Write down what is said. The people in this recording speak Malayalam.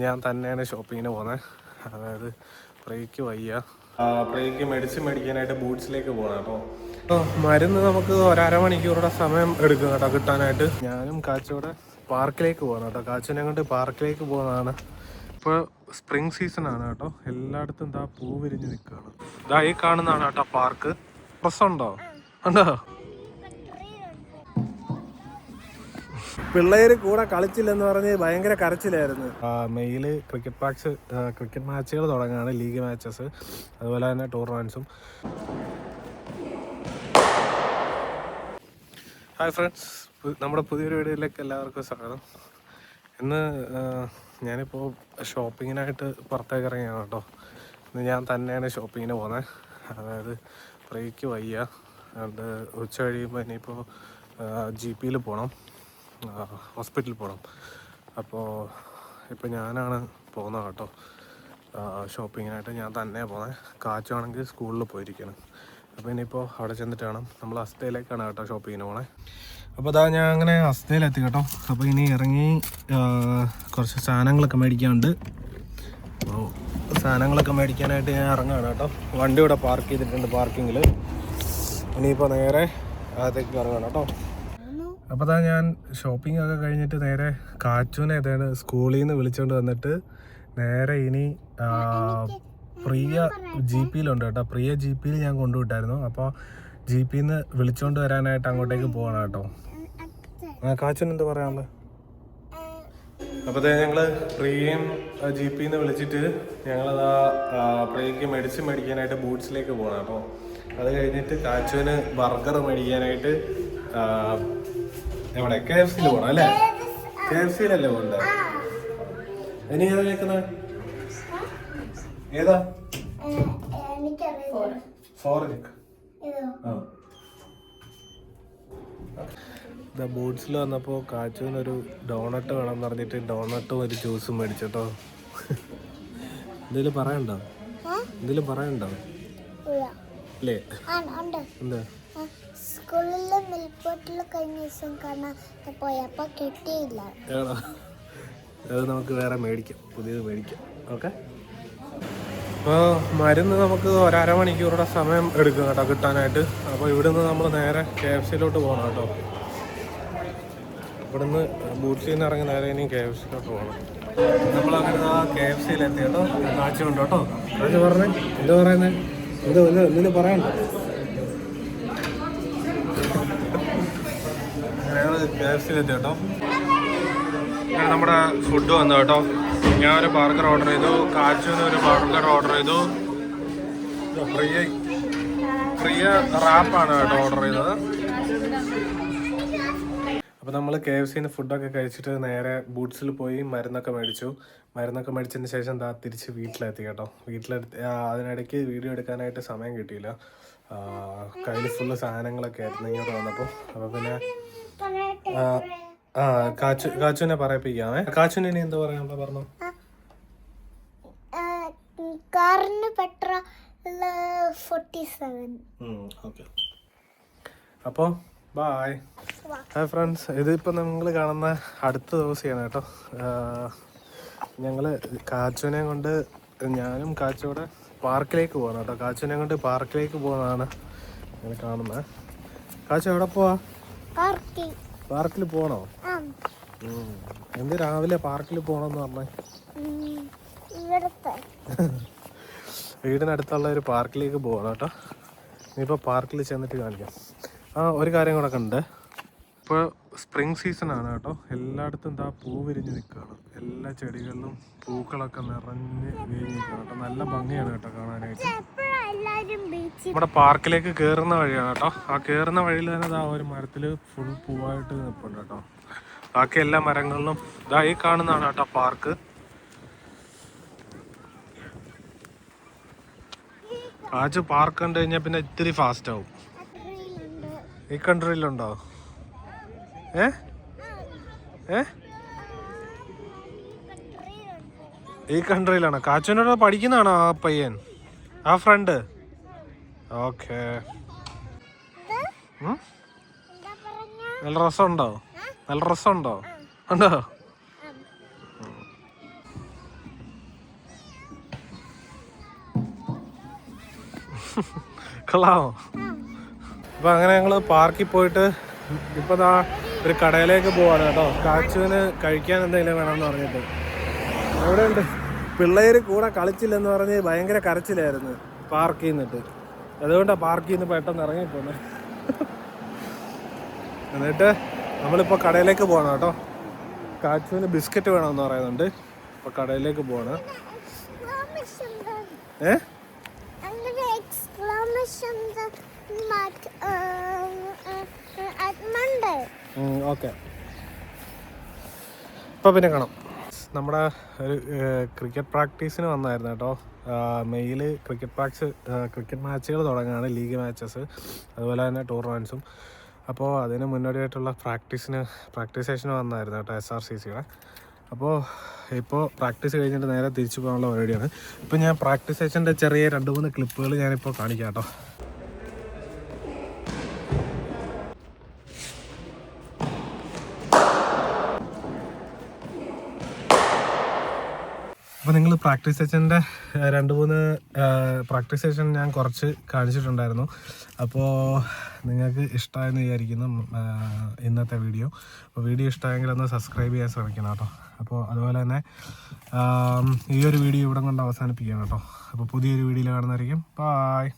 ഞാൻ തന്നെയാണ് ഷോപ്പിങ്ങിന് പോകുന്നത്. അതായത് പ്രിയയ്ക്ക് വയ്യ, പ്രിയയ്ക്ക് മെഡിസിൻ മേടിക്കാനായിട്ട് ബൂട്ട്സിലേക്ക് പോകണം. അപ്പോൾ മരുന്ന് നമുക്ക് ഒരമണിക്കൂറുടെ സമയം എടുക്കും കേട്ടോ കിട്ടാനായിട്ട്. ഞാനും കാച്ചൂടെ പാർക്കിലേക്ക് പോകണം കേട്ടോ. കാച്ചുവിനെ കൊണ്ട് പാർക്കിലേക്ക് പോകുന്നതാണ്. ഇപ്പോൾ സ്പ്രിംഗ് സീസണാണ് കേട്ടോ. എല്ലായിടത്തും ഇതാ പൂ വിരിഞ്ഞ് നിൽക്കുകയാണ്. ഇതാ ഈ കാണുന്നതാണ് കേട്ടോ പാർക്ക്. പ്രശ്നമുണ്ടോ? ഉണ്ടോ? പിള്ളേര് കൂടെ കളിച്ചില്ലെന്ന് പറഞ്ഞ് ഭയങ്കര കരച്ചിലായിരുന്നു. മെയില് ക്രിക്കറ്റ് മാച്ചുകൾ തുടങ്ങുകയാണ്, ലീഗ് മാച്ചസ്, അതുപോലെ തന്നെ ടൂർണമെന്റ്സും. ഹായ് ഫ്രണ്ട്സ്, നമ്മുടെ പുതിയൊരു വീഡിയോയിലേക്ക് എല്ലാവർക്കും സ്വാഗതം. ഇന്ന് ഞാനിപ്പോൾ ഷോപ്പിങ്ങിനായിട്ട് പുറത്തേക്ക് ഇറങ്ങിയാണ് കേട്ടോ. ഇന്ന് ഞാൻ തന്നെയാണ് ഷോപ്പിങ്ങിന് പോകുന്നത്. അതായത് പ്രിയയ്ക്ക് വയ്യ, അതുകൊണ്ട് ഉച്ച കഴിയുമ്പോൾ ഇനിയിപ്പോൾ GP പോകണം, ഹോസ്പിറ്റലിൽ പോകണം. അപ്പോൾ ഇപ്പോൾ ഞാനാണ് പോകുന്നത് കേട്ടോ ഷോപ്പിങ്ങിനായിട്ട്. ഞാൻ തന്നെ പോകുന്നത്. കാച്ചാണെങ്കിൽ സ്കൂളിൽ പോയിരിക്കണം. അപ്പോൾ ഇനിയിപ്പോൾ അവിടെ ചെന്നിട്ട് വേണം. നമ്മൾ അസ്തയിലേക്കാണ് കേട്ടോ ഷോപ്പിങ്ങിന് പോകണേ. അപ്പോൾ അതാ ഞാൻ അങ്ങനെ അസ്തയിലെത്തി കേട്ടോ. അപ്പോൾ ഇനി ഇറങ്ങി കുറച്ച് സാധനങ്ങളൊക്കെ മേടിക്കാനുണ്ട്. അപ്പോൾ സാധനങ്ങളൊക്കെ മേടിക്കാനായിട്ട് ഞാൻ ഇറങ്ങുകയാണ് കേട്ടോ. വണ്ടി ഇവിടെ പാർക്ക് ചെയ്തിട്ടുണ്ട് പാർക്കിങ്ങിൽ. ഇനിയിപ്പോൾ നേരെ അകത്തേക്ക് ഇറങ്ങണം കേട്ടോ. അപ്പോൾ അതാ ഞാൻ ഷോപ്പിംഗ് ഒക്കെ കഴിഞ്ഞിട്ട് നേരെ കാച്ചുവിനെ ഏതാണ് സ്കൂളിൽ നിന്ന് വിളിച്ചുകൊണ്ട് വന്നിട്ട് നേരെ ഇനി പ്രിയ GPയിലുണ്ട് കേട്ടോ. പ്രിയ GPയിൽ ഞാൻ കൊണ്ടുവിട്ടായിരുന്നു. അപ്പോൾ GPന്ന് വിളിച്ചുകൊണ്ട് വരാനായിട്ട് അങ്ങോട്ടേക്ക് പോകണം കേട്ടോ. കാച്ചുവിന് എന്താ പറയാനുള്ളത്? അപ്പോൾ ഞങ്ങൾ പ്രിയയും GPന്ന് വിളിച്ചിട്ട് ഞങ്ങളതാ പ്രിയയ്ക്ക് മെഡിസിൻ മേടിക്കാനായിട്ട് ബൂട്ട്സിലേക്ക് പോകണം കേട്ടോ. അത് കഴിഞ്ഞിട്ട് കാച്ചുവിന് ബർഗർ മേടിക്കാനായിട്ട് എവിടെ KFCയിൽ പോകണം അല്ലേ? KFCയിലല്ലേ പോകണ്ടേ? ഇനി ഏതാ കേൾക്കുന്നത്? ഏതാ? ബൂട്ട്സിൽ വന്നപ്പോൾ കാച്ചുവിനൊരു ഡോണട്ട് വേണമെന്ന് പറഞ്ഞിട്ട് ഡോണട്ടും ഒരു ജ്യൂസും മേടിച്ചോട്ടോ. എന്തെങ്കിലും പറയണ്ടോ? അല്ലേ? എന്താ സ്കൂളിലെ മിൽപോട്ടിൽ കഴിഞ്ഞ ദിവസം കാണാൻ പോയപ്പോൾ കിട്ടിയില്ല. അത് നമുക്ക് വേറെ മേടിക്കാം, പുതിയത് മേടിക്കാം. ഓക്കെ. അപ്പോൾ മരുന്ന് നമുക്ക് ഒരമണിക്കൂറുടെ സമയം എടുക്കും കേട്ടോ കിട്ടാനായിട്ട്. അപ്പോൾ ഇവിടുന്ന് നമ്മൾ നേരെ KFCയിലോട്ട് പോകണം കേട്ടോ. ഇവിടുന്ന് ബൂട്ട്സിൽ നിന്ന് ഇറങ്ങി നേരെ ഇനി KFCയിലോട്ട് പോകണം. നമ്മളങ്ങനെ KFCയിലെത്തി കേട്ടോ. കാച്ചുണ്ട് കേട്ടോ. കാച്ചു പറഞ്ഞേ, എന്താ പറയുന്നത്? എന്തിനു പറയണ്ടോ? KFCയിലെത്തി കേട്ടോ. നമ്മുടെ ഫുഡ് വന്നു കേട്ടോ. ഞാനൊരു ബർഗർ ഓർഡർ ചെയ്തു, കാച്ചുവിന് ഒരു ബർഗർ ഓർഡർ ചെയ്തു. പ്രിയ റാപ്പാണ് കേട്ടോ ഓർഡർ ചെയ്തത്. അപ്പോൾ നമ്മൾ KFCന്ന് ഫുഡൊക്കെ കഴിച്ചിട്ട് നേരെ ബൂട്ട്സിൽ പോയി മരുന്നൊക്കെ മേടിച്ചതിന് ശേഷം തിരിച്ച് വീട്ടിലെത്തി കേട്ടോ. അതിനിടയ്ക്ക് വീഡിയോ എടുക്കാനായിട്ട് സമയം കിട്ടിയില്ല. കയ്യിൽ ഫുള്ള് സാധനങ്ങളൊക്കെ ആയിരുന്നു ഇങ്ങോട്ട് വന്നപ്പോൾ. അപ്പോൾ പിന്നെ കാച്ചുവിനെ പറയിപ്പിക്കാമേ. കാച്ചുവിന് ഇനി എന്താ പറയാനുള്ള പറഞ്ഞു? കാറിന് പെട്രോൾ 47. ഓക്കെ. അപ്പോൾ ബായ്. ഹായ് ഫ്രണ്ട്സ്, ഇതിപ്പോൾ നിങ്ങൾ കാണുന്ന അടുത്ത ദിവസമാണ് കേട്ടോ. ഞങ്ങൾ കാച്ചുവിനെ കൊണ്ട് ഞാനും കാച്ചുവിടെ പാർക്കിലേക്ക് പോകണം കേട്ടോ. കാച്ചുവിനെ കൊണ്ട് പാർക്കിലേക്ക് പോകുന്നതാണ് നിങ്ങൾ കാണുന്നത്. കാച്ചു എവിടെ പോവാ? പാർക്കിൽ പോകണോ? എന്ത് രാവിലെ പാർക്കിൽ പോകണമെന്ന് പറഞ്ഞേ? വീടിനടുത്തുള്ള ഒരു പാർക്കിലേക്ക് പോകണം കേട്ടോ. ഇനിയിപ്പോൾ പാർക്കിൽ ചെന്നിട്ട് കാണിക്കാം. ഒരു കാര്യം കൂടെ ഉണ്ട്. ഇപ്പോൾ സ്പ്രിംഗ് സീസണാണ് കേട്ടോ. എല്ലായിടത്തും ഇതാ പൂ വിരിഞ്ഞ് നിൽക്കുകയാണ്. എല്ലാ ചെടികളിലും പൂക്കളൊക്കെ നിറഞ്ഞ് വിരിഞ്ഞ് നിൽക്കുകയാണ് കേട്ടോ. നല്ല ഭംഗിയാണ് കേട്ടോ കാണാനായിട്ട്. നമ്മുടെ പാർക്കിലേക്ക് കയറുന്ന വഴിയാണ് കേട്ടോ. ആ കയറുന്ന വഴിയിൽ തന്നെ ഇതാ ഒരു മരത്തിൽ ഫുൾ പൂവായിട്ട് നിൽപ്പുണ്ട് കേട്ടോ. ബാക്കി എല്ലാ മരങ്ങളിലും ഇതാ ഈ കാണുന്നതാണ് കേട്ടോ പാർക്ക്. കാച്ചു പാർക്ക് കണ്ടു കഴിഞ്ഞാൽ പിന്നെ ഇത്തിരി ഫാസ്റ്റ് ആവും. ഈ കൺട്രിയിലുണ്ടോ? ഈ കൺട്രിയിലാണോ? കാച്ചുവിനോട് പഠിക്കുന്നതാണോ ആ പയ്യൻ, ആ ഫ്രണ്ട്? ഓക്കെ. നല്ല രസമുണ്ടോ? ഉണ്ടോ? കൊള്ളാമോ? അപ്പോൾ അങ്ങനെ ഞങ്ങൾ പാർക്കിൽ പോയിട്ട് ഇപ്പോൾ ദാ ഒരു കടയിലേക്ക് പോവാണ് കേട്ടോ. കാച്ചുവിന് കഴിക്കാൻ എന്തെങ്കിലും വേണമെന്ന് പറഞ്ഞിട്ട്. അവിടെ ഉണ്ട് പിള്ളേർ കൂടെ കളിച്ചില്ലെന്ന് പറഞ്ഞ് ഭയങ്കര കരച്ചിലായിരുന്നു പാർക്കിൽ നിന്നിട്ട്. അതുകൊണ്ടാണ് പാർക്കിൽ നിന്ന് പെട്ടെന്ന് ഇറങ്ങിപ്പോന്നെ. എന്നിട്ട് നമ്മളിപ്പോൾ കടയിലേക്ക് പോകണം കേട്ടോ. കാച്ചുവിന് ബിസ്ക്കറ്റ് വേണമെന്ന് പറയുന്നുണ്ട്. അപ്പോൾ കടയിലേക്ക് പോവാണ്. ഓക്കെ, ഇപ്പോൾ പിന്നെ കാണാം. നമ്മുടെ ഒരു ക്രിക്കറ്റ് പ്രാക്ടീസിന് വന്നായിരുന്നു കേട്ടോ. മെയിൽ ക്രിക്കറ്റ് മാച്ചുകൾ തുടങ്ങുകയാണ്, ലീഗ് മാച്ചസ്, അതുപോലെ തന്നെ ടൂർണമെൻറ്റ്സും. അപ്പോൾ അതിന് മുന്നോടിയായിട്ടുള്ള പ്രാക്ടീസ് സെഷന് വന്നായിരുന്നു കേട്ടോ SRCCയുടെ. അപ്പോൾ ഇപ്പോൾ പ്രാക്ടീസ് കഴിഞ്ഞിട്ട് നേരെ തിരിച്ചു പോകാനുള്ള പരിപാടിയാണ്. ഇപ്പോൾ ഞാൻ പ്രാക്ടീസ് സെഷൻ്റെ ചെറിയ 2-3 ക്ലിപ്പുകൾ ഞാനിപ്പോൾ കാണിക്കാം കേട്ടോ. അപ്പോൾ നിങ്ങൾ പ്രാക്ടീസ് സെഷൻ്റെ 2-3 പ്രാക്ടീസ് സെഷൻ ഞാൻ കുറച്ച് കാണിച്ചിട്ടുണ്ടായിരുന്നു. അപ്പോൾ നിങ്ങൾക്ക് ഇഷ്ടമായെന്ന് വിചാരിക്കുന്നു ഇന്നത്തെ വീഡിയോ. അപ്പോൾ വീഡിയോ ഇഷ്ടമായെങ്കിൽ ഒന്ന് സബ്സ്ക്രൈബ് ചെയ്യാൻ ശ്രമിക്കണം കേട്ടോ. അപ്പോൾ അതുപോലെ തന്നെ ഈ ഒരു വീഡിയോ ഇവിടെ കൊണ്ട് അവസാനിപ്പിക്കാം കേട്ടോ. അപ്പോൾ പുതിയൊരു വീഡിയോയിൽ കാണുന്നതായിരിക്കും. ബൈ.